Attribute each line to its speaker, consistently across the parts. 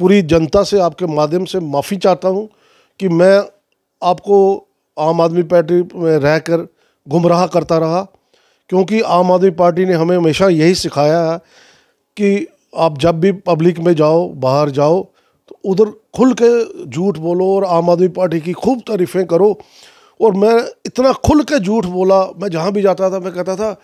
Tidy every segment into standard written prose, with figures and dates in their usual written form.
Speaker 1: पूरी जनता से आपके माध्यम से माफ़ी चाहता हूँ कि मैं आपको आम आदमी पार्टी में रहकर गुमराह करता रहा, क्योंकि आम आदमी पार्टी ने हमें हमेशा यही सिखाया है कि आप जब भी पब्लिक में जाओ, बाहर जाओ, तो उधर खुल के झूठ बोलो और आम आदमी पार्टी की खूब तारीफ़ें करो। और मैं इतना खुल के झूठ बोला, मैं जहाँ भी जाता था मैं कहता था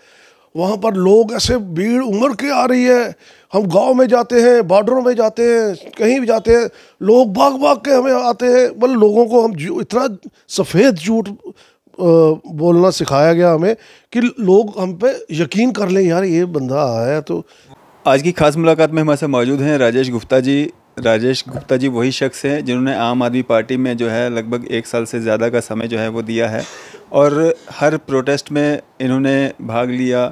Speaker 1: वहाँ पर लोग ऐसे भीड़ उमड़ के आ रही है, हम गांव में जाते हैं, बॉर्डरों में जाते हैं, कहीं भी जाते हैं, लोग भाग भाग के हमें आते हैं। मतलब लोगों को हम इतना सफ़ेद झूठ बोलना सिखाया गया हमें कि लोग हम पे यकीन कर लें, यार ये बंदा आया। तो
Speaker 2: आज की खास मुलाकात में हमारे साथ मौजूद हैं राजेश गुप्ता जी। राजेश गुप्ता जी वही शख्स हैं जिन्होंने आम आदमी पार्टी में जो है लगभग 1 साल से ज़्यादा का समय जो है वो दिया है और हर प्रोटेस्ट में इन्होंने भाग लिया।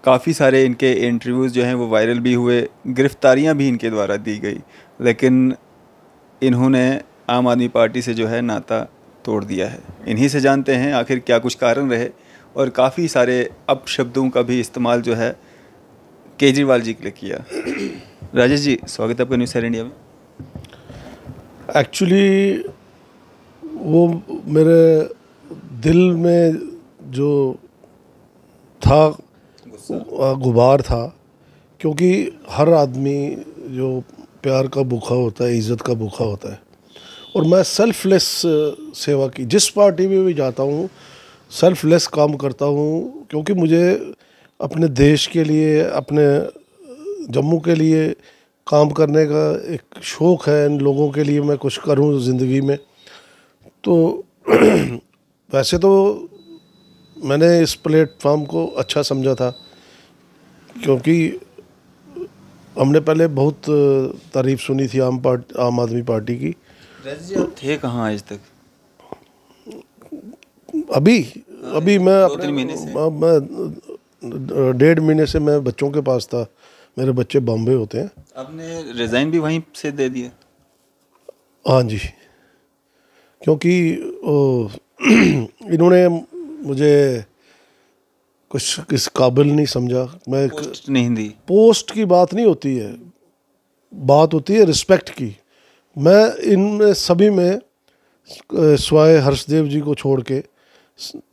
Speaker 2: काफ़ी सारे इनके इंटरव्यूज़ जो हैं वो वायरल भी हुए, गिरफ्तारियां भी इनके द्वारा दी गई, लेकिन इन्होंने आम आदमी पार्टी से जो है नाता तोड़ दिया है। इन्हीं से जानते हैं आखिर क्या कुछ कारण रहे और काफ़ी सारे अपशब्दों का भी इस्तेमाल जो है केजरीवाल जी के लिए किया। राजेश जी, स्वागत है आपका न्यूज़ 7 इंडिया में।
Speaker 1: एक्चुअली वो मेरे दिल में जो था गुबार था, क्योंकि हर आदमी जो प्यार का भूखा होता है, इज़्ज़त का भूखा होता है, और मैं सेल्फलेस सेवा की, जिस पार्टी में भी जाता हूँ सेल्फलेस काम करता हूँ, क्योंकि मुझे अपने देश के लिए, अपने जम्मू के लिए काम करने का एक शौक़ है। इन लोगों के लिए मैं कुछ करूँ ज़िंदगी में। तो वैसे तो मैंने इस प्लेटफॉर्म को अच्छा समझा था, क्योंकि हमने पहले बहुत तारीफ़ सुनी थी आम आदमी पार्टी की।
Speaker 2: थे कहाँ आज तक?
Speaker 1: अभी मैं अपने 1.5 महीने से मैं बच्चों के पास था, मेरे बच्चे बॉम्बे होते हैं।
Speaker 2: आपने रिज़ाइन भी वहीं से दे दिया?
Speaker 1: हाँ जी, क्योंकि इन्होंने मुझे कुछ किस काबिल नहीं समझा। मैं
Speaker 2: पोस्ट नहीं दी।
Speaker 1: पोस्ट की बात नहीं होती है, बात होती है रिस्पेक्ट की। मैं इन सभी में स्वाय हर्षदेव जी को छोड़ के,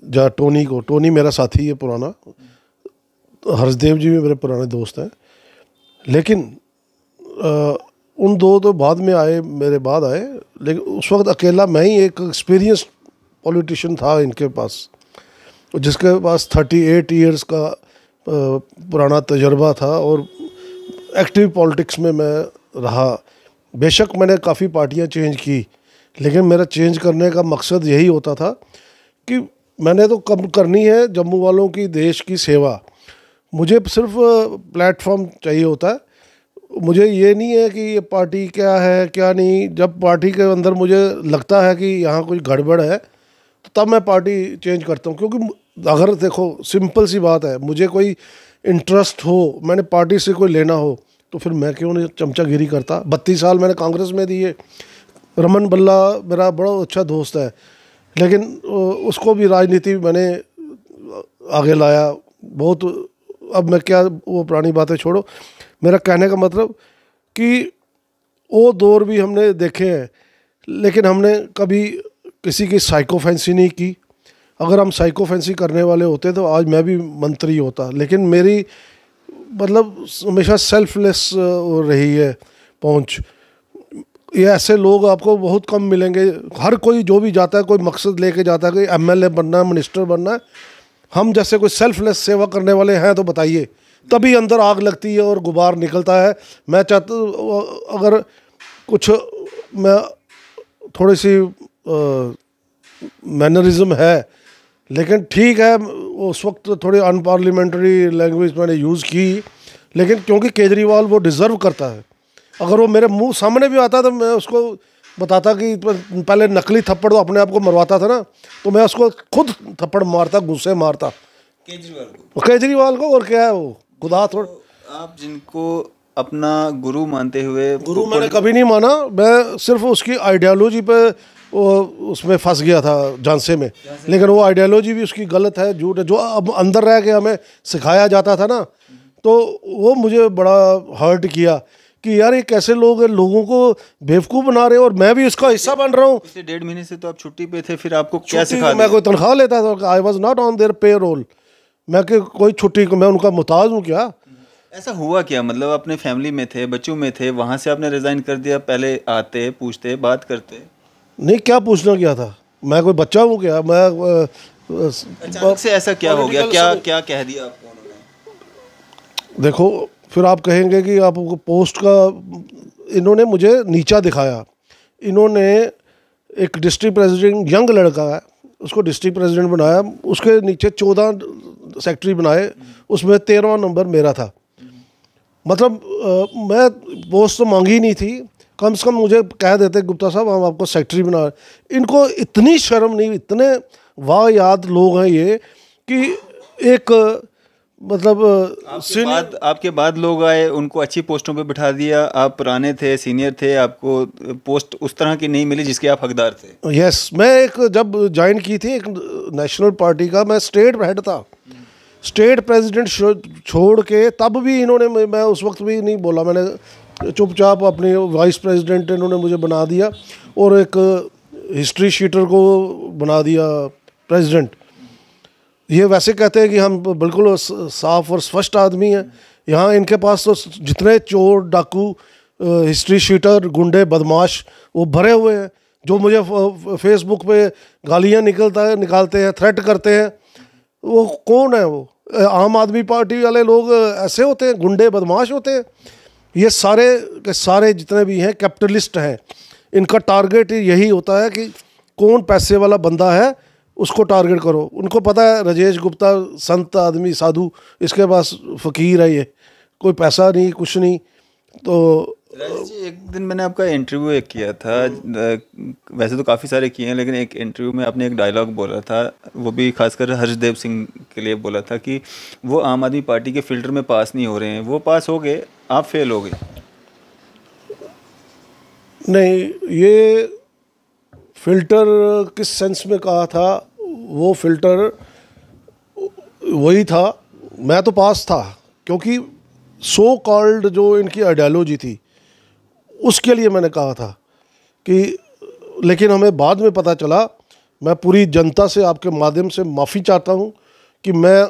Speaker 1: जहाँ टोनी मेरा साथी है पुराना, हर्षदेव जी भी मेरे पुराने दोस्त हैं, लेकिन उन दो तो बाद में आए, मेरे बाद आए, लेकिन उस वक्त अकेला मैं ही एक एक्सपीरियंस्ड पॉलिटिशियन था इनके पास, जिसके पास 38 इयर्स का पुराना तजर्बा था और एक्टिव पॉलिटिक्स में मैं रहा। बेशक मैंने काफ़ी पार्टियां चेंज की, लेकिन मेरा चेंज करने का मकसद यही होता था कि मैंने तो कब करनी है जम्मू वालों की, देश की सेवा। मुझे सिर्फ प्लेटफॉर्म चाहिए होता है, मुझे ये नहीं है कि ये पार्टी क्या है क्या नहीं। जब पार्टी के अंदर मुझे लगता है कि यहाँ कोई गड़बड़ है तो तब मैं पार्टी चेंज करता हूँ। क्योंकि अगर देखो सिंपल सी बात है, मुझे कोई इंटरेस्ट हो, मैंने पार्टी से कोई लेना हो, तो फिर मैं क्यों नहीं चमचागिरी करता। 32 साल मैंने कांग्रेस में दिए। रमन बल्ला मेरा बड़ा अच्छा दोस्त है, लेकिन उसको भी राजनीति मैंने आगे लाया बहुत। अब मैं क्या, वो पुरानी बातें छोड़ो, मेरा कहने का मतलब कि वो दौर भी हमने देखे हैं, लेकिन हमने कभी किसी की साइकोफेंसी नहीं की। अगर हम साइकोफेंसी करने वाले होते तो आज मैं भी मंत्री होता, लेकिन मेरी मतलब हमेशा सेल्फलेस रही है पहुंच। ये ऐसे लोग आपको बहुत कम मिलेंगे। हर कोई जो भी जाता है कोई मकसद लेके जाता है कि एमएलए बनना है, मिनिस्टर बनना है। हम जैसे कोई सेल्फलेस सेवा करने वाले हैं तो बताइए, तभी अंदर आग लगती है और गुबार निकलता है। मैं चाहता, अगर कुछ मैं थोड़ी सी मैनरिज्म है, लेकिन ठीक है, उस वक्त थोड़ी अनपार्लियामेंट्री लैंग्वेज मैंने यूज़ की, लेकिन क्योंकि केजरीवाल वो डिज़र्व करता है। अगर वो मेरे मुंह सामने भी आता तो मैं उसको बताता कि पहले नकली थप्पड़ तो अपने आप को मरवाता था ना, तो मैं उसको खुद थप्पड़ मारता, गुस्से मारता केजरीवाल को। और क्या है वो खुदा थोड़ा।
Speaker 2: आप जिनको अपना गुरु मानते हुए,
Speaker 1: गुरु मैंने कभी नहीं माना, मैं सिर्फ उसकी आइडियोलॉजी पे उसमें फंस गया था झांसे में, लेकिन वो आइडियोलॉजी भी उसकी गलत है, झूठ है। जो अब अंदर रह के हमें सिखाया जाता था ना, तो वो मुझे बड़ा हर्ट किया कि यार ये कैसे लोग हैं, लोगों को बेवकूफ़ बना रहे हैं और मैं भी इसका हिस्सा बन रहा हूँ।
Speaker 2: पिछले 1.5 महीने से तो आप छुट्टी पे थे, फिर आपको क्या
Speaker 1: छुट्टी
Speaker 2: सिखा
Speaker 1: मैं
Speaker 2: दिया?
Speaker 1: कोई तनख्वाह लेता था? I was not on their पे रोल। मैं कि कोई छुट्टी को मैं उनका मुताज हूँ क्या?
Speaker 2: ऐसा हुआ क्या? मतलब अपने फैमिली में थे, बच्चों में थे, वहाँ से आपने रिजाइन कर दिया? पहले आते, पूछते, बात करते?
Speaker 1: नहीं, क्या पूछना क्या था? मैं कोई बच्चा हूँ क्या? मैं
Speaker 2: अचानक से ऐसा क्या हो गया? क्या क्या कह दिया आपको उन्होंने?
Speaker 1: देखो, फिर आप कहेंगे कि आपको पोस्ट का, इन्होंने मुझे नीचा दिखाया। इन्होंने एक डिस्ट्रिक्ट प्रेसिडेंट, यंग लड़का है, उसको डिस्ट्रिक्ट प्रेसिडेंट बनाया, उसके नीचे 14 सेक्रेटरी बनाए, उसमें 13वां नंबर मेरा था। मतलब मैं पोस्ट तो मांगी नहीं थी, कम से कम मुझे कह देते गुप्ता साहब हम आपको सेक्रेटरी बना। इनको इतनी शर्म नहीं, इतने वाहियात लोग हैं ये कि एक मतलब
Speaker 2: आपके बाद लोग आए, उनको अच्छी पोस्टों पे बिठा दिया। आप पुराने थे, सीनियर थे, आपको पोस्ट उस तरह की नहीं मिली जिसके आप हकदार थे।
Speaker 1: यस, मैं एक जब ज्वाइन की थी एक नेशनल पार्टी का, मैं स्टेट हेड था, स्टेट प्रेसिडेंट छोड़ के, तब भी इन्होंने, मैं उस वक्त भी नहीं बोला, मैंने चुपचाप अपनी वाइस प्रेसिडेंट इन्होंने मुझे बना दिया और एक हिस्ट्री शीटर को बना दिया प्रेसिडेंट। ये वैसे कहते हैं कि हम बिल्कुल साफ और स्पष्ट आदमी हैं, यहाँ इनके पास तो जितने चोर, डाकू, हिस्ट्री शीटर, गुंडे, बदमाश वो भरे हुए हैं, जो मुझे फेसबुक पे गालियाँ निकालते हैं, थ्रेट करते हैं। वो कौन है? वो आम आदमी पार्टी वाले लोग ऐसे होते हैं, गुंडे बदमाश होते हैं। ये सारे के सारे जितने भी हैं कैपिटलिस्ट हैं, इनका टारगेट यही होता है कि कौन पैसे वाला बंदा है उसको टारगेट करो। उनको पता है राजेश गुप्ता संत आदमी, साधु, इसके पास फ़कीर है, ये कोई पैसा नहीं, कुछ नहीं। तो
Speaker 2: राजेश जी, एक दिन मैंने आपका इंटरव्यू एक किया था, वैसे तो काफ़ी सारे किए हैं, लेकिन एक इंटरव्यू में आपने एक डायलॉग बोला था, वो भी खासकर हर्षदेव सिंह के लिए बोला था कि वो आम आदमी पार्टी के फिल्टर में पास नहीं हो रहे हैं। वो पास हो गए, आप फेल हो गए।
Speaker 1: नहीं, ये फ़िल्टर किस सेंस में कहा था? वो फ़िल्टर वही था, मैं तो पास था, क्योंकि सो कॉल्ड जो इनकी आइडियोलॉजी थी उसके लिए मैंने कहा था कि, लेकिन हमें बाद में पता चला, मैं पूरी जनता से आपके माध्यम से माफ़ी चाहता हूँ कि मैं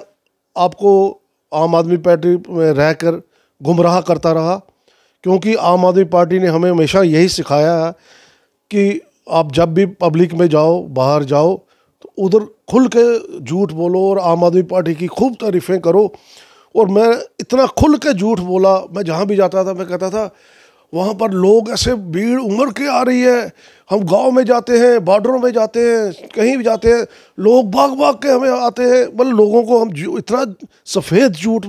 Speaker 1: आपको आम आदमी पार्टी में रहकर गुमराह करता रहा, क्योंकि आम आदमी पार्टी ने हमें हमेशा यही सिखाया है कि आप जब भी पब्लिक में जाओ, बाहर जाओ, तो उधर खुल के झूठ बोलो और आम आदमी पार्टी की खूब तारीफ़ें करो। और मैं इतना खुल के झूठ बोला, मैं जहाँ भी जाता था मैं कहता था वहाँ पर लोग ऐसे भीड़ उमड़ के आ रही है, हम गांव में जाते हैं, बॉर्डरों में जाते हैं, कहीं भी जाते हैं, लोग भाग भाग के हमें आते हैं। मतलब लोगों को हम इतना सफ़ेद झूठ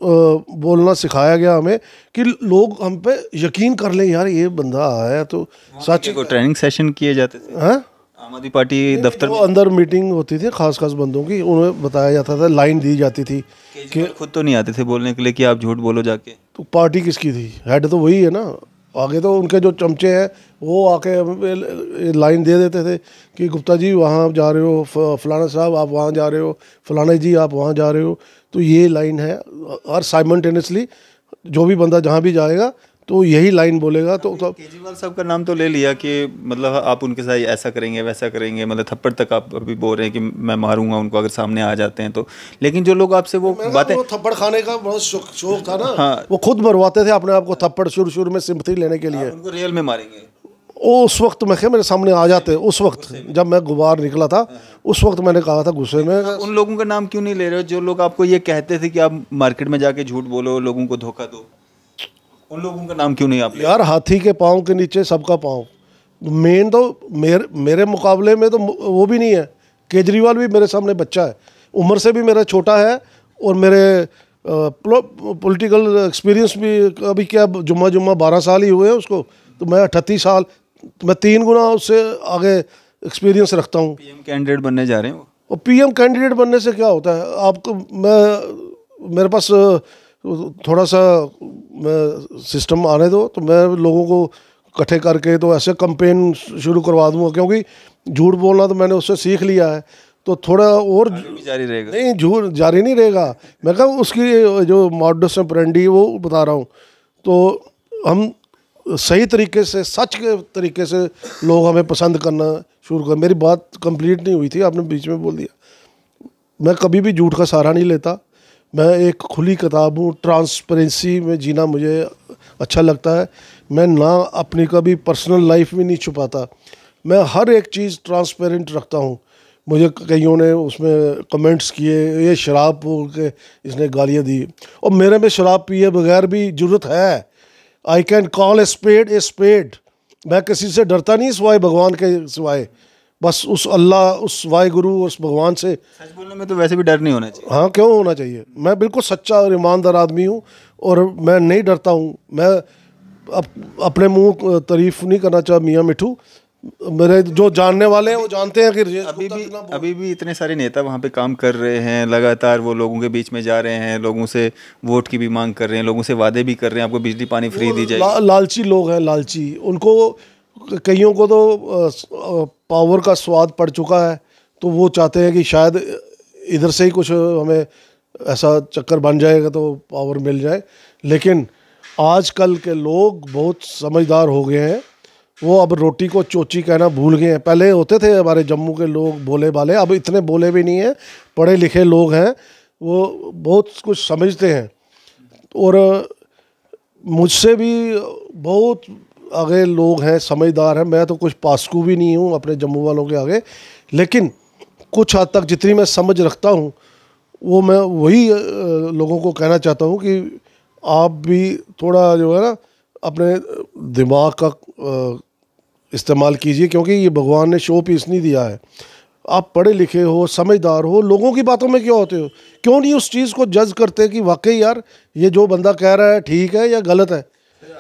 Speaker 1: बोलना सिखाया गया हमें कि लोग हम पे यकीन कर लें, यार ये बंदा आया है तो सच।
Speaker 2: को ट्रेनिंग सेशन किए जाते थे
Speaker 1: हैं?
Speaker 2: आम आदमी पार्टी दफ्तर में?
Speaker 1: अंदर मीटिंग होती थी खास बंदों की, उन्हें बताया जाता था, लाइन दी जाती थी
Speaker 2: कि खुद तो नहीं आते थे बोलने के लिए कि आप झूठ बोलो जाके।
Speaker 1: तो पार्टी किसकी थी? हेड तो वही है ना। आगे तो उनके जो चमचे हैं वो आके लाइन दे देते थे कि गुप्ता जी वहाँ जा रहे हो, फलाना साहब आप वहाँ जा रहे हो, फलाना जी आप वहाँ जा रहे हो, तो ये लाइन है। और साइमल्टेनियसली जो भी बंदा जहाँ भी जाएगा तो यही लाइन बोलेगा। तो
Speaker 2: केजरीवाल साहब का नाम तो ले लिया कि मतलब आप उनके साथ ऐसा करेंगे वैसा करेंगे, मतलब थप्पड़ तक आप अभी बोल रहे हैं कि मैं मारूंगा उनको अगर सामने आ जाते हैं तो। लेकिन जो लोग आपसे वो बातें,
Speaker 1: वो थप्पड़ खाने का बहुत शौक था ना।
Speaker 2: हाँ,
Speaker 1: वो खुद मरवाते थे अपने आप को थप्पड़ शुरू में सिंपैथी लेने के लिए।
Speaker 2: उनको रियल में मारेंगे
Speaker 1: उस वक्त मैं क्या मेरे सामने आ जाते, उस वक्त जब मैं गुबार निकला था उस वक्त मैंने कहा था गुस्से में।
Speaker 2: उन लोगों का नाम क्यों नहीं ले रहे हो जो लोग आपको ये कहते थे कि आप मार्केट में जाके झूठ बोलो, लोगों को धोखा दो? उन लोगों का नाम क्यों नहीं आप ले?
Speaker 1: यार हाथी के पाँव के नीचे सबका पाँव। मेन तो मेरे मुकाबले में तो वो भी नहीं है। केजरीवाल भी मेरे सामने बच्चा है, उम्र से भी मेरा छोटा है, और मेरे पॉलिटिकल एक्सपीरियंस भी अभी क्या जुम्मा 12 साल ही हुए हैं उसको, तो मैं 38 साल, मैं 3 गुना उससे आगे एक्सपीरियंस रखता हूँ।
Speaker 2: पीएम कैंडिडेट बनने जा रहे हैं वो।
Speaker 1: और पीएम कैंडिडेट बनने से क्या होता है आपको? मेरे पास थोड़ा सा सिस्टम आने दो तो मैं लोगों को इकट्ठे करके तो ऐसे कैंपेन शुरू करवा दूंगा, क्योंकि झूठ बोलना तो मैंने उससे सीख लिया है, तो थोड़ा और
Speaker 2: भी जारी रहेगा।
Speaker 1: नहीं, झूठ जारी नहीं रहेगा। मैं कहा उसकी जो मॉडस ऑपरेंडी वो बता रहा हूँ। तो हम सही तरीके से, सच के तरीके से लोग हमें पसंद करना शुरू कर। मेरी बात कंप्लीट नहीं हुई थी, आपने बीच में बोल दिया। मैं कभी भी झूठ का सहारा नहीं लेता। मैं एक खुली किताब हूँ, ट्रांसपेरेंसी में जीना मुझे अच्छा लगता है। मैं ना अपनी कभी पर्सनल लाइफ में नहीं छुपाता, मैं हर एक चीज़ ट्रांसपेरेंट रखता हूँ। मुझे कईयों ने उसमें कमेंट्स किए, ये शराब बोल के इसने गालियाँ दी, और मेरे में शराब पिए बगैर भी जरूरत है। I can call a spade. मैं किसी से डरता नहीं सिवाय भगवान के सिवाय, बस उस अल्लाह, उस वाहे गुरु, उस भगवान से।
Speaker 2: सच बोलने में तो वैसे भी डर नहीं होना चाहिए।
Speaker 1: हाँ, क्यों होना चाहिए? मैं बिल्कुल सच्चा और ईमानदार आदमी हूँ, और मैं नहीं डरता हूँ। मैं अपने मुंह तारीफ नहीं करना चाह मियाँ मिठू, मेरे जो जानने वाले हैं वो जानते हैं कि
Speaker 2: अभी भी इतने सारे नेता वहाँ पे काम कर रहे हैं, लगातार वो लोगों के बीच में जा रहे हैं, लोगों से वोट की भी मांग कर रहे हैं, लोगों से वादे भी कर रहे हैं आपको बिजली पानी फ्री दी जाएगी।
Speaker 1: लालची लोग हैं, लालची। उनको, कईयों को तो पावर का स्वाद पड़ चुका है, तो वो चाहते हैं कि शायद इधर से ही कुछ हमें ऐसा चक्कर बन जाएगा तो पावर मिल जाए। लेकिन आजकल के लोग बहुत समझदार हो गए हैं, वो अब रोटी को चोची कहना भूल गए हैं। पहले होते थे हमारे जम्मू के लोग भोले भाले, अब इतने भोले भी नहीं हैं, पढ़े लिखे लोग हैं, वो बहुत कुछ समझते हैं। और मुझसे भी बहुत आगे लोग हैं, समझदार हैं। मैं तो कुछ पासकू भी नहीं हूँ अपने जम्मू वालों के आगे, लेकिन कुछ हद तक जितनी मैं समझ रखता हूँ वो मैं वही लोगों को कहना चाहता हूँ कि आप भी थोड़ा जो है ना अपने दिमाग का इस्तेमाल कीजिए, क्योंकि ये भगवान ने शो पीस नहीं दिया है। आप पढ़े लिखे हो, समझदार हो, लोगों की बातों में क्यों होते हो? क्यों नहीं उस चीज़ को जज करते कि वाकई यार ये जो बंदा कह रहा है ठीक है या गलत है?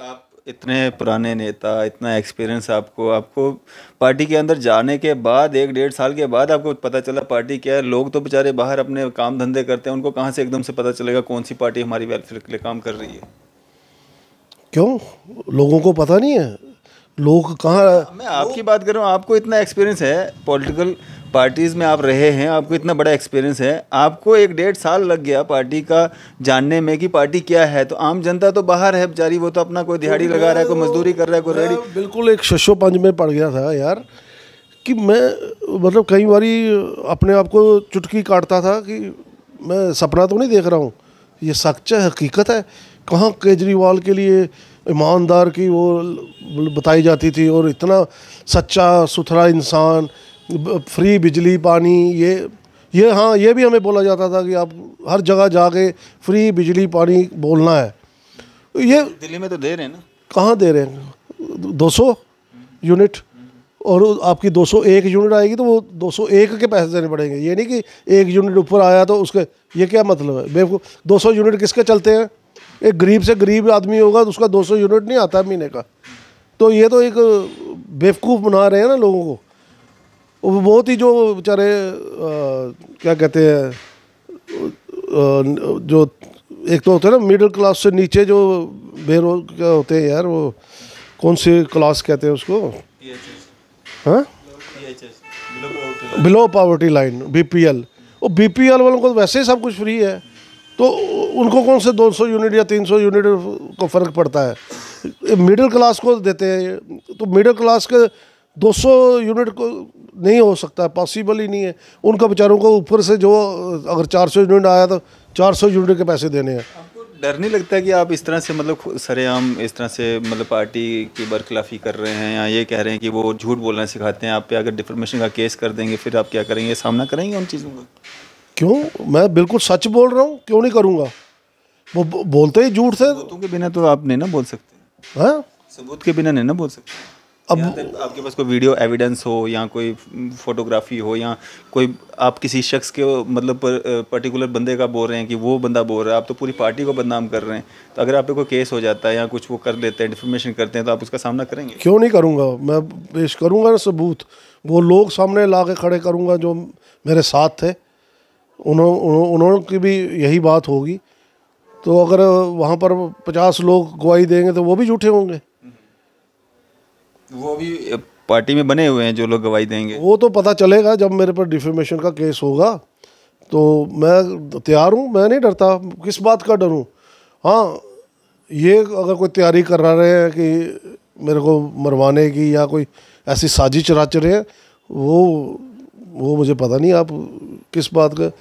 Speaker 2: आप इतने पुराने नेता, इतना एक्सपीरियंस आपको पार्टी के अंदर जाने के बाद 1-1.5 साल के बाद आपको पता चला पार्टी क्या है। लोग तो बेचारे बाहर अपने काम धंधे करते हैं, उनको कहाँ से एकदम से पता चलेगा कौन सी पार्टी हमारी वेलफेयर के लिए काम कर रही है?
Speaker 1: क्यों लोगों को पता नहीं है? लोग कहाँ,
Speaker 2: मैं आपकी बात कर रहा हूँ, आपको इतना एक्सपीरियंस है, पॉलिटिकल पार्टीज़ में आप रहे हैं, आपको इतना बड़ा एक्सपीरियंस है, आपको 1-1.5 साल लग गया पार्टी का जानने में कि पार्टी क्या है। तो आम जनता तो बाहर है बेचारी, वो तो अपना कोई दिहाड़ी लगा रहा है, कोई मजदूरी कर रहा है, कोई रेडी।
Speaker 1: बिल्कुल एक शशोपंज में पड़ गया था यार, कि मैं मतलब कई बारी अपने आप को चुटकी काटता था कि मैं सपना तो नहीं देख रहा हूँ, ये सच है, हकीकत है। कहाँ केजरीवाल के लिए ईमानदार की वो बताई जाती थी, और इतना सच्चा सुथरा इंसान, फ्री बिजली पानी, ये हाँ, ये भी हमें बोला जाता था कि आप हर जगह जाके फ्री बिजली पानी बोलना है। ये
Speaker 2: दिल्ली में तो दे रहे हैं ना?
Speaker 1: कहाँ दे रहे हैं? 200 यूनिट, और आपकी 201 यूनिट आएगी तो वो 201 के पैसे देने पड़ेंगे। ये नहीं कि 1 यूनिट ऊपर आया तो उसके, ये क्या मतलब है बेवकूफ़? 200 यूनिट किसके चलते हैं? एक गरीब से गरीब आदमी होगा तो उसका 200 यूनिट नहीं आता महीने का। तो ये तो एक बेवकूफ़ बना रहे हैं ना लोगों को। वो बहुत ही जो बेचारे क्या कहते हैं, जो एक तो होते हैं ना मिडिल क्लास से नीचे जो क्या होते हैं यार, वो कौन से क्लास कहते हैं उसको? हाँ, बिलो पॉवर्टी लाइन, BPL। वो BPL वालों को तो वैसे ही सब कुछ फ्री है, तो उनको कौन से 200 यूनिट या 300 यूनिट को फ़र्क पड़ता है? मिडिल क्लास को देते हैं, तो मिडिल क्लास के 200 यूनिट को नहीं हो सकता, पॉसिबल ही नहीं है। उनका बेचारों को ऊपर से जो अगर 400 यूनिट आया तो 400 यूनिट के पैसे देने हैं।
Speaker 2: आपको डर नहीं लगता कि आप इस तरह से मतलब सरेआम इस तरह से मतलब पार्टी की बरखिलाफ़ी कर रहे हैं, या ये कह रहे हैं कि वो झूठ बोलना सिखाते हैं आप पे, अगर डिफर्मेशन का केस कर देंगे फिर आप क्या करेंगे? सामना करेंगे उन चीज़ों का?
Speaker 1: क्यों, मैं बिल्कुल सच बोल रहा हूँ, क्यों नहीं करूँगा? वो बोलते ही झूठ थे।
Speaker 2: सबूतों के बिना तो आप नहीं ना बोल सकते।
Speaker 1: हाँ,
Speaker 2: सबूत के बिना नहीं ना बोल सकते। अब आपके पास कोई वीडियो एविडेंस हो, या कोई फोटोग्राफी हो, या कोई आप किसी शख्स के मतलब पर्टिकुलर बंदे का बोल रहे हैं कि वो बंदा बोल रहा है, आप तो पूरी पार्टी को बदनाम कर रहे हैं। तो अगर आप पे कोई केस हो जाता है या कुछ वो कर लेते हैं, डिफर्मेशन करते हैं, तो आप उसका सामना करेंगे?
Speaker 1: क्यों नहीं करूँगा? मैं पेश करूँगा ना सबूत, वो लोग सामने ला के खड़े करूँगा जो मेरे साथ थे, उन्होंने की भी यही बात होगी। तो अगर वहाँ पर 50 लोग गवाही देंगे तो वो भी झूठे होंगे।
Speaker 2: वो भी पार्टी में बने हुए हैं जो लोग गवाही देंगे।
Speaker 1: वो तो पता चलेगा जब मेरे पर डिफेमेशन का केस होगा। तो मैं तैयार हूँ, मैं नहीं डरता, किस बात का डरूँ? हाँ, ये अगर कोई तैयारी कर रहे हैं कि मेरे को मरवाने की या कोई ऐसी साजिश रच रहे हैं, वो मुझे पता नहीं आप किस बात का।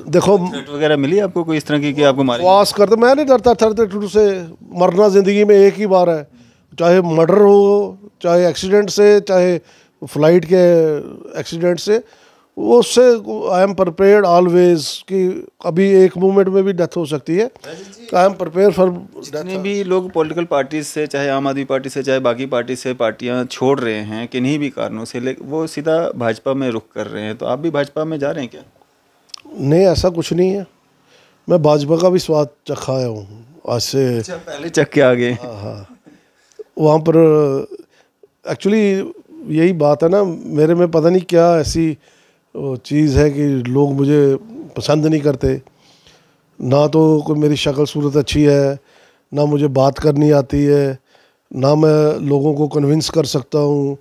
Speaker 1: देखो
Speaker 2: थ्रेट वगैरह मिली आपको कोई इस तरह की कि आपको मारे?
Speaker 1: वास करते, मैं नहीं डरता थर्ड से। मरना ज़िंदगी में एक ही बार है, चाहे मर्डर हो, चाहे एक्सीडेंट से, चाहे फ्लाइट के एक्सीडेंट से, वो उससे आई एम प्रिपेयर्ड ऑलवेज कि अभी एक मूवमेंट में भी डेथ हो सकती है। I am prepare for.
Speaker 2: जितने भी लोग पॉलिटिकल पार्टीज से, चाहे आम आदमी पार्टी से, चाहे बाकी पार्टी से पार्टियां छोड़ रहे हैं किन्हीं भी कारणों से, वो सीधा भाजपा में रुख कर रहे हैं, तो आप भी भाजपा में जा रहे हैं क्या?
Speaker 1: नहीं, ऐसा कुछ नहीं है। मैं भाजपा का भी स्वाद चखा आया हूँ आज से।
Speaker 2: अच्छा, पहले चख के आ गए।
Speaker 1: हाँ, वहाँ पर एक्चुअली यही बात है ना, मेरे में पता नहीं क्या ऐसी चीज़ है कि लोग मुझे पसंद नहीं करते। ना तो कोई मेरी शक्ल सूरत अच्छी है, ना मुझे बात करनी आती है, ना मैं लोगों को कन्विंस कर सकता हूँ,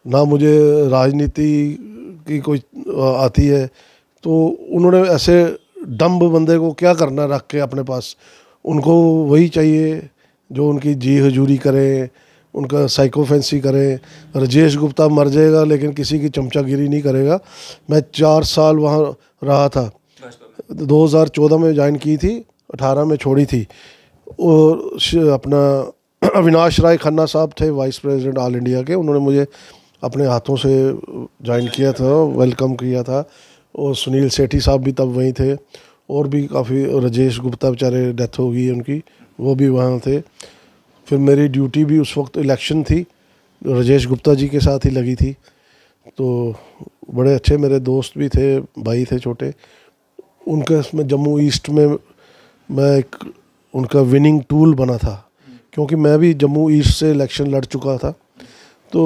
Speaker 1: ना मुझे राजनीति की कोई आती है। तो उन्होंने ऐसे डम्ब बंदे को क्या करना रख के अपने पास। उनको वही चाहिए जो उनकी जी हजूरी करे, उनका साइकोफेंसी करे। राजेश गुप्ता मर जाएगा लेकिन किसी की चमचागिरी नहीं करेगा। मैं 4 साल वहाँ रहा था, 2014 में ज्वाइन की थी, 18 में छोड़ी थी। और अपना अविनाश राय खन्ना साहब थे वाइस प्रेसिडेंट ऑल इंडिया के, उन्होंने मुझे अपने हाथों से ज्वाइन किया था, वेलकम किया था। और सुनील सेठी साहब भी तब वहीं थे, और भी काफ़ी, राजेश गुप्ता बेचारे डेथ हो गई उनकी, वो भी वहाँ थे। फिर मेरी ड्यूटी भी उस वक्त इलेक्शन थी, राजेश गुप्ता जी के साथ ही लगी थी। तो बड़े अच्छे मेरे दोस्त भी थे, भाई थे छोटे। उनके इसमें जम्मू ईस्ट में मैं एक उनका विनिंग टूल बना था, क्योंकि मैं भी जम्मू ईस्ट से इलेक्शन लड़ चुका था। तो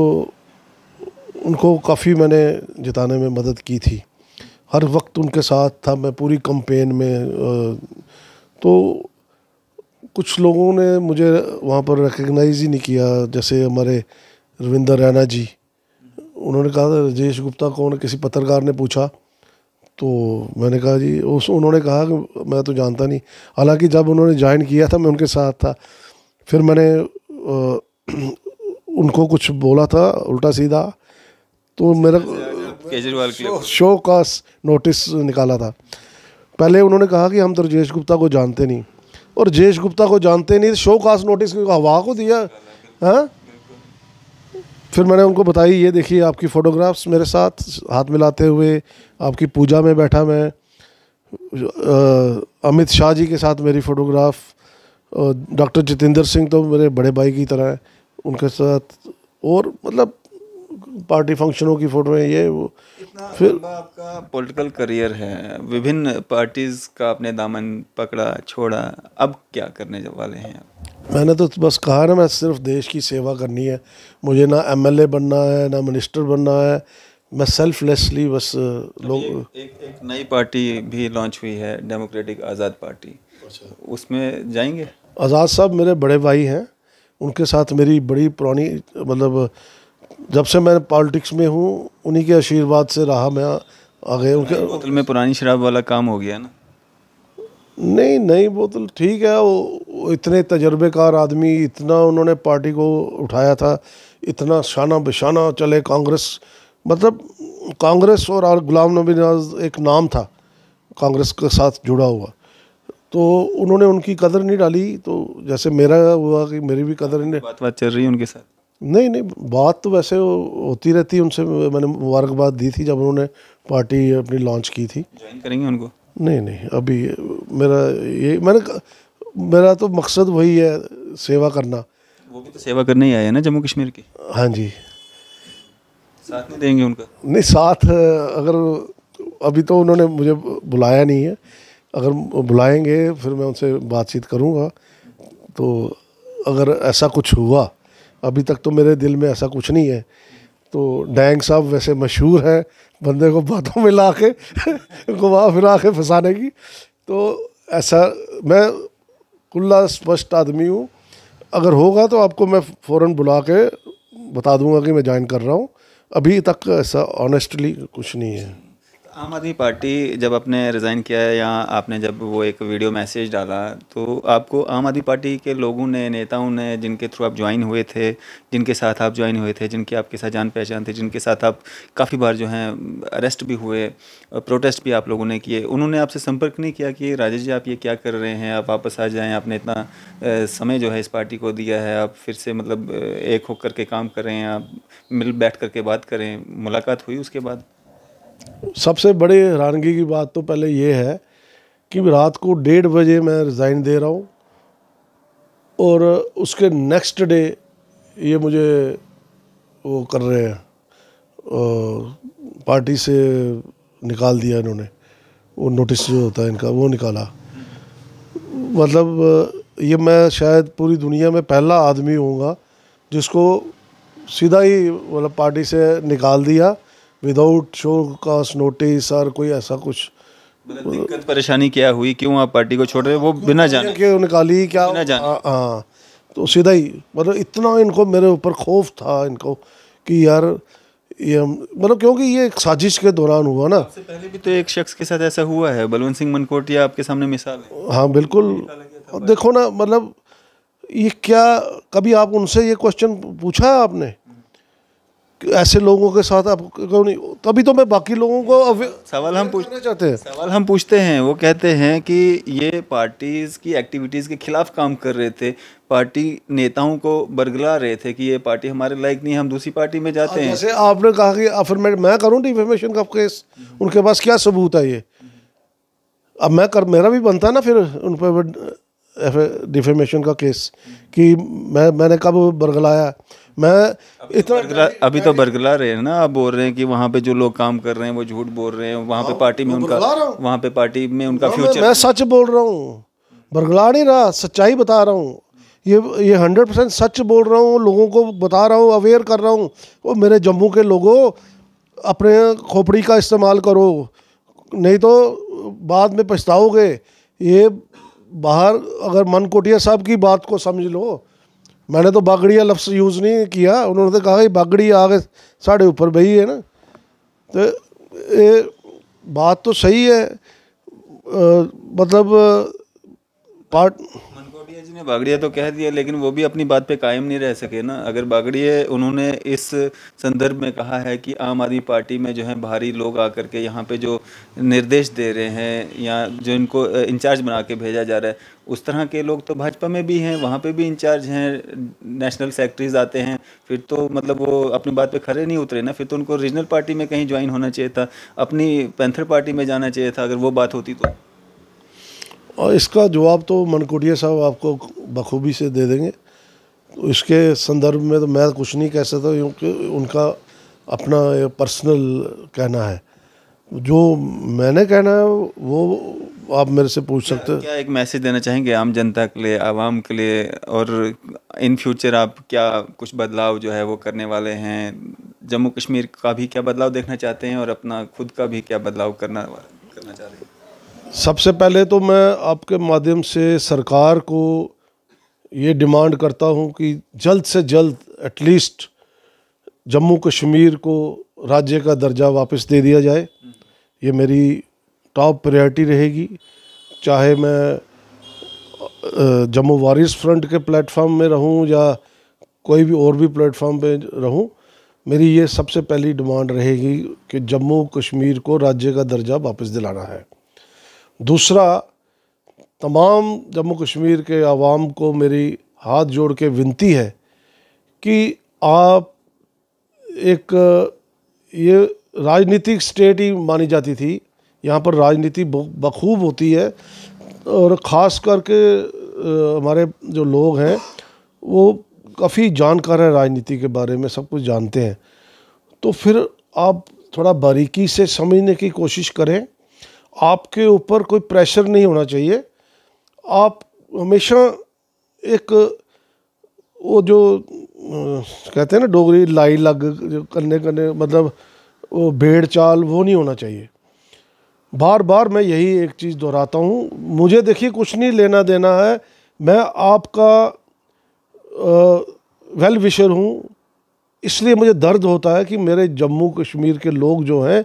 Speaker 1: उनको काफ़ी मैंने जिताने में मदद की थी, हर वक्त उनके साथ था मैं पूरी कैंपेन में। तो कुछ लोगों ने मुझे वहाँ पर रिकग्नाइज़ ही नहीं किया, जैसे हमारे रविंदर रैना जी, उन्होंने कहा था राजेश गुप्ता कौन, किसी पत्रकार ने पूछा, तो मैंने कहा जी उन्होंने कहा कि मैं तो जानता नहीं। हालांकि जब उन्होंने ज्वाइन किया था मैं उनके साथ था। फिर मैंने उनको कुछ बोला था उल्टा सीधा, तो मेरा
Speaker 2: केजरीवाल
Speaker 1: शो का नोटिस निकाला था। पहले उन्होंने कहा कि हम तो राजेश गुप्ता को जानते नहीं, और राजेश गुप्ता को जानते नहीं, शो कास्ट नोटिस हवा को दिया। हाँ, फिर मैंने उनको बताई, ये देखिए आपकी फ़ोटोग्राफ्स मेरे साथ हाथ मिलाते हुए, आपकी पूजा में बैठा मैं, अमित शाह जी के साथ मेरी फ़ोटोग्राफ, डॉक्टर जितेंद्र सिंह तो मेरे बड़े भाई की तरह है, उनके साथ, और मतलब पार्टी फंक्शनों की फ़ोटो है ये वो।
Speaker 2: फिर आपका पॉलिटिकल करियर है, विभिन्न पार्टीज़ का आपने दामन पकड़ा छोड़ा, अब क्या करने वाले हैं आप?
Speaker 1: मैंने तो बस कहा ना, मैं सिर्फ देश की सेवा करनी है। मुझे ना एमएलए बनना है, ना मिनिस्टर बनना है। मैं सेल्फलेसली बस लोग।
Speaker 2: एक नई पार्टी भी लॉन्च हुई है, डेमोक्रेटिक आज़ाद पार्टी, उसमें जाएंगे?
Speaker 1: आज़ाद साहब मेरे बड़े भाई हैं, उनके साथ मेरी बड़ी पुरानी, मतलब जब से मैं पॉलिटिक्स में हूँ उन्हीं के आशीर्वाद से रहा मैं आगे। उनके
Speaker 2: बोतल में पुरानी शराब वाला काम हो गया ना?
Speaker 1: नहीं, नई बोतल ठीक है। वो इतने तजर्बेकार आदमी, इतना उन्होंने पार्टी को उठाया था, इतना शाना बिशाना चले कांग्रेस, मतलब कांग्रेस और गुलाम नबी आज़ाद एक नाम था कांग्रेस के साथ जुड़ा हुआ, तो उन्होंने उनकी कदर नहीं डाली। तो जैसे मेरा हुआ कि मेरी भी कदर नहीं।
Speaker 2: बात चल रही है उनके साथ?
Speaker 1: नहीं, बात तो वैसे होती रहती है उनसे। मैंने मुबारकबाद दी थी जब उन्होंने पार्टी अपनी लॉन्च की थी।
Speaker 2: ज्वाइन करेंगे उनको?
Speaker 1: नहीं, अभी मेरा तो मकसद वही है, सेवा करना।
Speaker 2: वो भी तो सेवा करने ही आए हैं ना जम्मू कश्मीर की?
Speaker 1: हाँ जी।
Speaker 2: साथ नहीं देंगे उनका?
Speaker 1: नहीं, साथ अगर अभी तो उन्होंने मुझे बुलाया नहीं है, अगर बुलाएंगे फिर मैं उनसे बातचीत करूँगा। तो अगर ऐसा कुछ हुआ, अभी तक तो मेरे दिल में ऐसा कुछ नहीं है। तो डैंग साहब वैसे मशहूर है बंदे को बातों में ला के घुमा फिरा के फंसाने की। तो ऐसा मैं खुला स्पष्ट आदमी हूँ, अगर होगा तो आपको मैं फ़ौरन बुला के बता दूंगा कि मैं ज्वाइन कर रहा हूँ। अभी तक ऐसा ऑनेस्टली कुछ नहीं है।
Speaker 2: आम आदमी पार्टी जब आपने रिज़ाइन किया है या आपने जब वो एक वीडियो मैसेज डाला, तो आपको आम आदमी पार्टी के लोगों ने, नेताओं ने, जिनके थ्रू आप ज्वाइन हुए थे, जिनके साथ आप ज्वाइन हुए थे, जिनकी आपके साथ जान पहचान थी, जिनके साथ आप काफ़ी बार जो हैं अरेस्ट भी हुए, प्रोटेस्ट भी आप लोगों ने किए, उन्होंने आपसे संपर्क नहीं किया कि राजेश जी आप ये क्या कर रहे हैं, आप वापस आ जाएँ, आपने इतना समय जो है इस पार्टी को दिया है, आप फिर से मतलब एक होकर के काम करें, आप मिल बैठ करके बात करें, मुलाकात हुई उसके बाद?
Speaker 1: सबसे बड़ी हैरानगी की बात तो पहले ये है कि रात को 1:30 बजे मैं रिज़ाइन दे रहा हूँ और उसके नेक्स्ट डे ये मुझे वो कर रहे हैं, पार्टी से निकाल दिया इन्होंने। वो नोटिस जो होता है इनका वो निकाला। मतलब ये मैं शायद पूरी दुनिया में पहला आदमी होऊंगा जिसको सीधा ही मतलब पार्टी से निकाल दिया विदाउट शो कास्ट नोटिस और कोई ऐसा कुछ।
Speaker 2: मतलब दिक्कत परेशानी क्या हुई, क्यों आप पार्टी को छोड़ रहे हो, वो बिना जाने
Speaker 1: के निकाली क्या?
Speaker 2: बिना जाने।
Speaker 1: हाँ, तो सीधा ही मतलब इतना इनको मेरे ऊपर खौफ था इनको कि यार ये मतलब क्योंकि ये एक साजिश के दौरान हुआ ना।
Speaker 2: सबसे पहले भी तो एक शख्स के साथ ऐसा हुआ है, बलवंत सिंह मनकोटिया आपके सामने मिसाल है।
Speaker 1: हाँ बिल्कुल। देखो ना, मतलब ये क्या, कभी आप उनसे ये क्वेश्चन पूछा है आपने कि ऐसे लोगों के साथ आप क्यों नहीं? तभी तो मैं बाकी लोगों को
Speaker 2: सवाल हम
Speaker 1: पूछना चाहते हैं।
Speaker 2: सवाल हम पूछते हैं, वो कहते हैं कि ये पार्टीज की एक्टिविटीज़ के खिलाफ काम कर रहे थे, पार्टी नेताओं को बरगला रहे थे कि ये पार्टी हमारे लायक नहीं है, हम दूसरी पार्टी में जाते हैं।
Speaker 1: जैसे आपने कहा कि अफर्मेट मैं करूं डिफेमेशन का केस, उनके पास क्या सबूत है? ये अब मेरा भी बनता ना फिर उन पर डिफेमेशन का केस कि मैंने कब बरगलाया? मैं इतना
Speaker 2: अभी तो बरगला रहे हैं ना, आप बोल रहे हैं कि वहाँ पे जो लोग काम कर रहे हैं वो झूठ बोल रहे हैं, वहाँ पे पार्टी में उनका, वहाँ पे पार्टी में उनका फ्यूचर।
Speaker 1: मैं सच बोल रहा हूँ, बरगला नहीं रहा, सच्चाई बता रहा हूँ। ये 100% सच बोल रहा हूँ, लोगों को बता रहा हूँ, अवेयर कर रहा हूँ। वो मेरे जम्मू के लोगों, अपने खोपड़ी का इस्तेमाल करो, नहीं तो बाद में पछताओगे। ये बाहर अगर मनकोटिया साहब की बात को समझ लो, मैंने तो बागड़िया लफ्ज़ यूज़ नहीं किया, उन्होंने तो कहा कि बागड़ी आगे साढ़े ऊपर बही है ना। तो ये बात तो सही है। मतलब
Speaker 2: मनकोटिया जी ने बागड़िया तो कह दिया, लेकिन वो भी अपनी बात पे कायम नहीं रह सके ना। अगर बागड़िया उन्होंने इस संदर्भ में कहा है कि आम आदमी पार्टी में जो है बाहरी लोग आकर के यहाँ पे जो निर्देश दे रहे हैं या जो इनको इंचार्ज बना के भेजा जा रहा है, उस तरह के लोग तो भाजपा में भी हैं, वहाँ पे भी इंचार्ज हैं, नेशनल सेक्रेटरीज आते हैं, फिर तो मतलब वो अपनी बात पे खरे नहीं उतरे ना। फिर तो उनको रीजनल पार्टी में कहीं ज्वाइन होना चाहिए था, अपनी पैंथर पार्टी में जाना चाहिए था, अगर वो बात होती तो।
Speaker 1: और इसका जवाब तो मनकोटिया साहब आपको बखूबी से दे देंगे। तो इसके संदर्भ में तो मैं कुछ नहीं कह सकता, क्योंकि उनका अपना पर्सनल कहना है। जो मैंने कहना है वो आप मेरे से पूछ सकते हैं।
Speaker 2: क्या एक मैसेज देना चाहेंगे आम जनता के लिए, आवाम के लिए, और इन फ्यूचर आप क्या कुछ बदलाव जो है वो करने वाले हैं? जम्मू कश्मीर का भी क्या बदलाव देखना चाहते हैं और अपना खुद का भी क्या बदलाव करना चाह रहे हैं?
Speaker 1: सबसे पहले तो मैं आपके माध्यम से सरकार को ये डिमांड करता हूँ कि जल्द से जल्द एटलीस्ट जम्मू कश्मीर को राज्य का दर्जा वापस दे दिया जाए। ये मेरी टॉप प्रायोरिटी रहेगी, चाहे मैं जम्मू वॉरियर्स फ्रंट के प्लेटफॉर्म में रहूँ या कोई भी और भी प्लेटफॉर्म पे रहूँ। मेरी ये सबसे पहली डिमांड रहेगी कि जम्मू कश्मीर को राज्य का दर्जा वापस दिलाना है। दूसरा, तमाम जम्मू कश्मीर के आवाम को मेरी हाथ जोड़ के विनती है कि आप एक, ये राजनीतिक स्टेट ही मानी जाती थी, यहाँ पर राजनीति बखूब होती है, और ख़ास करके हमारे जो लोग हैं वो काफ़ी जानकार हैं राजनीति के बारे में, सब कुछ जानते हैं। तो फिर आप थोड़ा बारीकी से समझने की कोशिश करें। आपके ऊपर कोई प्रेशर नहीं होना चाहिए। आप हमेशा एक वो जो कहते हैं ना डोगरी लाई लग जो करने मतलब वो भेड़ चाल, वो नहीं होना चाहिए। बार बार मैं यही एक चीज़ दोहराता हूँ। मुझे देखिए कुछ नहीं लेना देना है, मैं आपका वेल विशर हूँ, इसलिए मुझे दर्द होता है कि मेरे जम्मू कश्मीर के लोग जो हैं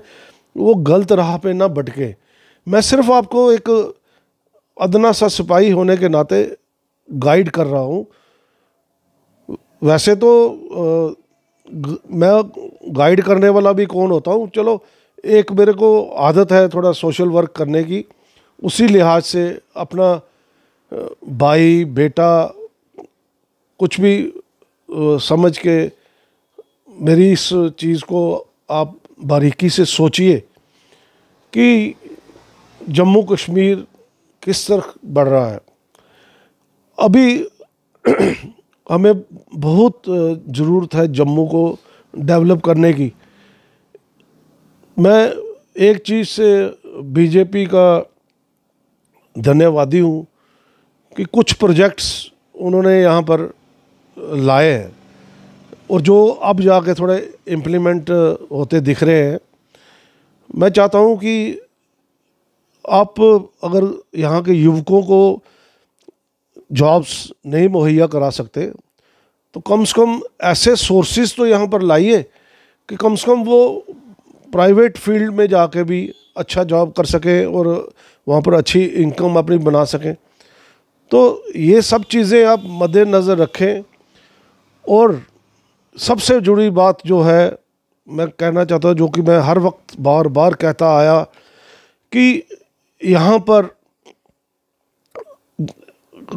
Speaker 1: वो गलत राह पे ना भटके। मैं सिर्फ आपको एक अदना सा सिपाही होने के नाते गाइड कर रहा हूँ। वैसे तो मैं गाइड करने वाला भी कौन होता हूँ, चलो एक मेरे को आदत है थोड़ा सोशल वर्क करने की, उसी लिहाज से अपना भाई बेटा कुछ भी समझ के मेरी इस चीज़ को आप बारीकी से सोचिए कि जम्मू कश्मीर किस तरह बढ़ रहा है। अभी हमें बहुत ज़रूरत है जम्मू को डेवलप करने की। मैं एक चीज़ से बीजेपी का धन्यवादी हूँ कि कुछ प्रोजेक्ट्स उन्होंने यहाँ पर लाए हैं और जो अब जाके थोड़े इम्प्लीमेंट होते दिख रहे हैं। मैं चाहता हूँ कि आप अगर यहाँ के युवकों को जॉब्स नहीं मुहैया करा सकते तो कम से कम ऐसे सोर्सेज तो यहाँ पर लाइए कि कम से कम वो प्राइवेट फील्ड में जाके भी अच्छा जॉब कर सकें और वहाँ पर अच्छी इनकम अपनी बना सकें। तो ये सब चीज़ें आप मद्देनज़र रखें। और सबसे जुड़ी बात जो है मैं कहना चाहता हूँ, जो कि मैं हर वक्त बार बार कहता आया, कि यहाँ पर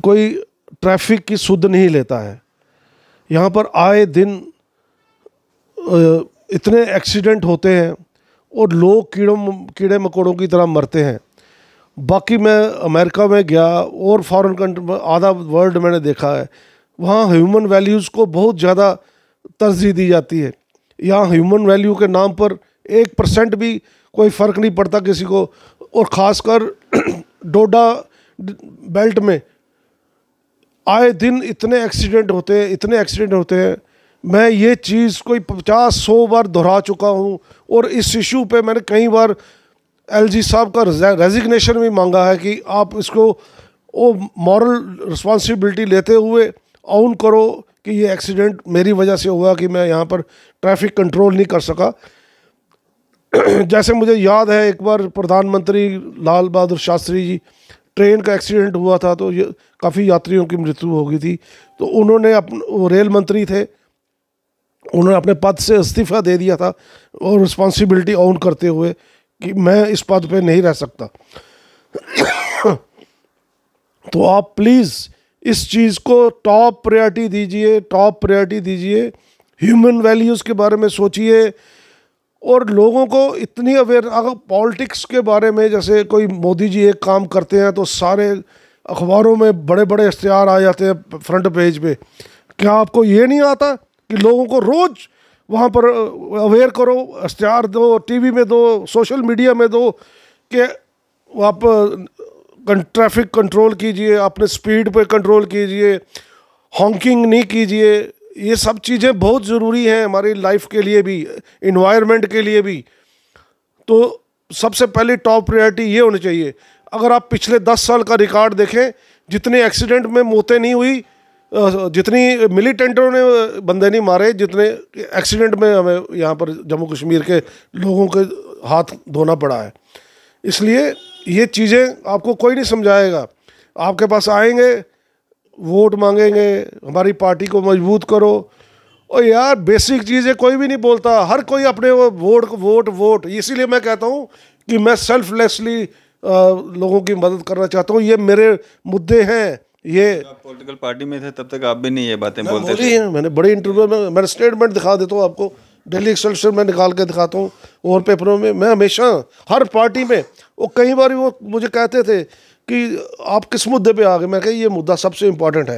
Speaker 1: कोई ट्रैफिक की सुध नहीं लेता है। यहाँ पर आए दिन इतने एक्सीडेंट होते हैं और लोग कीड़े मकोड़ों की तरह मरते हैं। बाकी मैं अमेरिका में गया और फॉरेन कंट्री में आधा वर्ल्ड मैंने देखा है, वहाँ ह्यूमन वैल्यूज़ को बहुत ज़्यादा तरजीह दी जाती है। यहाँ ह्यूमन वैल्यू के नाम पर 1% भी कोई फ़र्क नहीं पड़ता किसी को। और ख़ासकर डोडा बेल्ट में आए दिन इतने एक्सीडेंट होते हैं। मैं ये चीज़ कोई 50-100 बार दोहरा चुका हूँ और इस इशू पे मैंने कई बार एलजी साहब का रेजिग्नेशन भी मांगा है कि आप इसको वो मॉरल रिस्पॉन्सिबिलिटी लेते हुए ऑन करो कि ये एक्सीडेंट मेरी वजह से हुआ कि मैं यहाँ पर ट्रैफिक कंट्रोल नहीं कर सका। जैसे मुझे याद है एक बार प्रधानमंत्री लाल बहादुर शास्त्री जी, ट्रेन का एक्सीडेंट हुआ था तो ये काफ़ी यात्रियों की मृत्यु हो गई थी, तो उन्होंने वो रेल मंत्री थे, उन्होंने अपने पद से इस्तीफ़ा दे दिया था और रिस्पॉन्सिबिलिटी ऑन करते हुए कि मैं इस पद पे नहीं रह सकता। तो आप प्लीज़ इस चीज़ को टॉप प्रायोरिटी दीजिए। ह्यूमन वैल्यूज़ के बारे में सोचिए और लोगों को इतनी अवेयर, अगर पॉलिटिक्स के बारे में जैसे कोई मोदी जी एक काम करते हैं तो सारे अखबारों में बड़े बड़े इश्तिहार आ जाते हैं फ्रंट पेज पे। क्या आपको ये नहीं आता कि लोगों को रोज़ वहाँ पर अवेयर करो, इश्तिहार दो, टीवी में दो, सोशल मीडिया में दो कि आप ट्रैफिक कंट्रोल कीजिए, अपने स्पीड पे कंट्रोल कीजिए, हॉकिंग नहीं कीजिए। ये सब चीज़ें बहुत ज़रूरी हैं हमारी लाइफ के लिए भी, इन्वायरमेंट के लिए भी। तो सबसे पहले टॉप प्रायोरिटी ये होनी चाहिए। अगर आप पिछले 10 साल का रिकॉर्ड देखें, जितने एक्सीडेंट में मौतें नहीं हुई, जितनी मिलिटेंटों ने बंदे नहीं मारे, जितने एक्सीडेंट में हमें यहाँ पर जम्मू कश्मीर के लोगों के हाथ धोना पड़ा है। इसलिए ये चीज़ें आपको कोई नहीं समझाएगा। आपके पास आएंगे, वोट मांगेंगे, हमारी पार्टी को मजबूत करो, और यार बेसिक चीज़ें कोई भी नहीं बोलता, हर कोई अपने वो वोट। इसीलिए मैं कहता हूँ कि मैं सेल्फलेसली लोगों की मदद करना चाहता हूँ। ये मेरे मुद्दे हैं। ये
Speaker 2: आप पॉलिटिकल पार्टी में थे तब तक आप भी नहीं ये बातें बोलते
Speaker 1: थे। मैंने बड़े इंटरव्यू में मैंने स्टेटमेंट दिखा देता हूँ आपको, दिल्ली एक्सप्रेस में निकाल के दिखाता हूँ और पेपरों में। मैं हमेशा हर पार्टी में, वो कई बार वो मुझे कहते थे कि आप किस मुद्दे पे आ गए। मैं कहा ये मुद्दा सबसे इम्पॉर्टेंट है,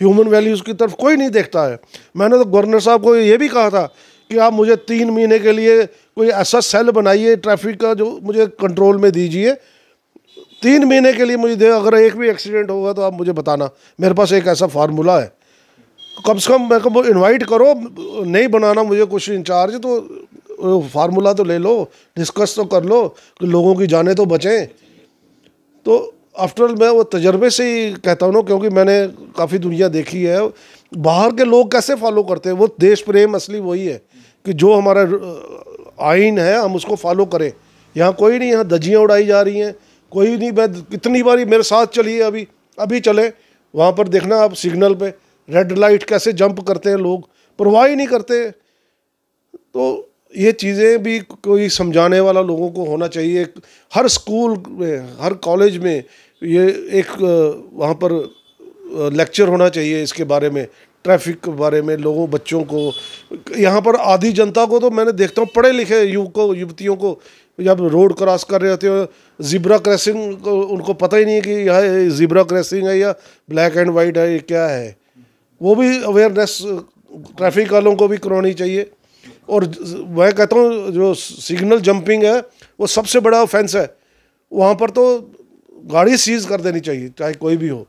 Speaker 1: ह्यूमन वैल्यूज़ की तरफ कोई नहीं देखता है। मैंने तो गवर्नर साहब को ये भी कहा था कि आप मुझे 3 महीने के लिए कोई ऐसा सेल बनाइए ट्रैफिक का जो मुझे कंट्रोल में दीजिए। 3 महीने के लिए मुझे दे, अगर एक भी एक्सीडेंट होगा तो आप मुझे बताना, मेरे पास एक ऐसा फार्मूला है। कम से कम मैं को इन्वाइट करो, नहीं बनाना मुझे कुछ इंचार्ज तो फार्मूला तो ले लो, डिस्कस तो कर लो कि लोगों की जानें तो बचें। तो आफ्टर मैं वो तजर्बे से ही कहता हूँ ना, क्योंकि मैंने काफ़ी दुनिया देखी है। बाहर के लोग कैसे फॉलो करते हैं, वो देश प्रेम असली वही है कि जो हमारा आइन है हम उसको फॉलो करें। यहाँ कोई नहीं, यहाँ धज्जियाँ उड़ाई जा रही हैं, कोई नहीं। मैं कितनी बारी मेरे साथ चलिए, अभी चले वहाँ पर देखना आप, सिग्नल पे रेड लाइट कैसे जंप करते हैं लोग, परवाह ही नहीं करते। तो ये चीज़ें भी कोई समझाने वाला लोगों को होना चाहिए। हर स्कूल में, हर कॉलेज में ये एक वहाँ पर लेक्चर होना चाहिए इसके बारे में, ट्रैफिक के बारे में, लोगों बच्चों को। यहाँ पर आधी जनता को तो मैंने देखता हूँ, पढ़े लिखे युवतियों को जब रोड क्रॉस कर रहे होते हो, ज़िब्रा क्रॉसिंग को उनको पता ही नहीं है कि यह ज़िब्रा क्रॉसिंग है या ब्लैक एंड वाइट है, ये क्या है। वो भी अवेयरनेस ट्रैफिक वालों को भी करवानी चाहिए। और मैं कहता हूँ जो सिग्नल जंपिंग है वो सबसे बड़ा ऑफेंस है, वहाँ पर तो गाड़ी सीज कर देनी चाहिए, चाहे कोई भी हो।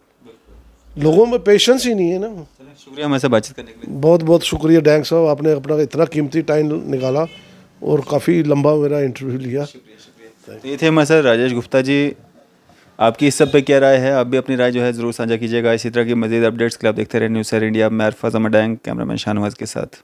Speaker 1: लोगों में पेशेंस ही नहीं है ना।
Speaker 2: शुक्रिया हमारे साथ बातचीत करने के लिए।
Speaker 1: बहुत बहुत शुक्रिया डैंग साहब, आपने अपना इतना कीमती टाइम निकाला और काफ़ी लंबा मेरा इंटरव्यू लिया।
Speaker 2: तो ये थे हमारे साथ राजेश गुप्ता जी। आपकी इस सब पे क्या राय है? आप भी अपनी राय जो है ज़रूर साझा कीजिएगा। इसी तरह की मज़ीद अपडेट्स के लिए आप देखते रहे न्यूज़ सर इंडिया। मैं अरफाज अहमद डैंग, कैमरामैन शाहनवाज के साथ।